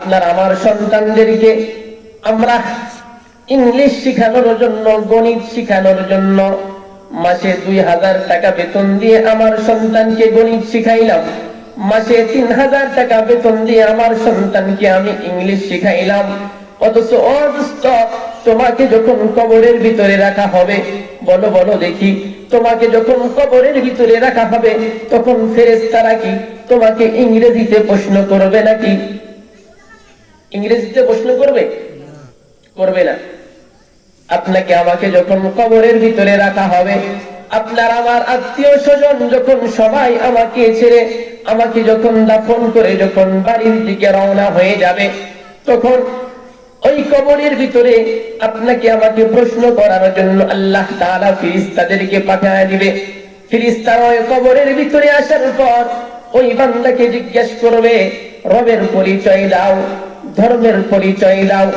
আপনার আমার সন্তানদেরকে আমরা ইংলিশ শেখানোর জন্য, গণিত শেখানোর জন্য মাসে 2000 টাকা বেতন দিয়ে আমার সন্তানকে গণিত শিখাইলাম, মাসে 3000 টাকা বেতন দিয়ে আমার সন্তানকে আমি ইংলিশ শিখাইলাম। অথচ তোমাকে যখন কবরের ভিতরে রাখা হবে, বলো বলো দেখি, তোমাকে যখন কবরের ভিতরে রাখা হবে তখন ফেরেশতারা কি তোমাকে ইংরেজিতে প্রশ্ন করবে নাকি? ইংরেজিতে প্রশ্ন করবে? করবে না। আপনাকে আমাকে যখন কবরের ভিতরে রাখা হবে, আপনার আমার আত্মীয় স্বজন যখন সবাই আমাকে ছেড়ে, আমাকে যখন দাফন করে যখন বাড়ির দিকে রওনা হয়ে যাবে, তখন ওই কবরের ভিতরে আপনাকে আমাকে প্রশ্ন করার জন্য আল্লাহ তাআলা ফেরেশতাদেরকে পাঠিয়ে দিবে। ফেরেশতারা ওই কবরের ভিতরে আসার পর ওই বান্দাকে জিজ্ঞেস করবে, রবের পরিচয় দাও, ধর্মের পরিচয় দাও।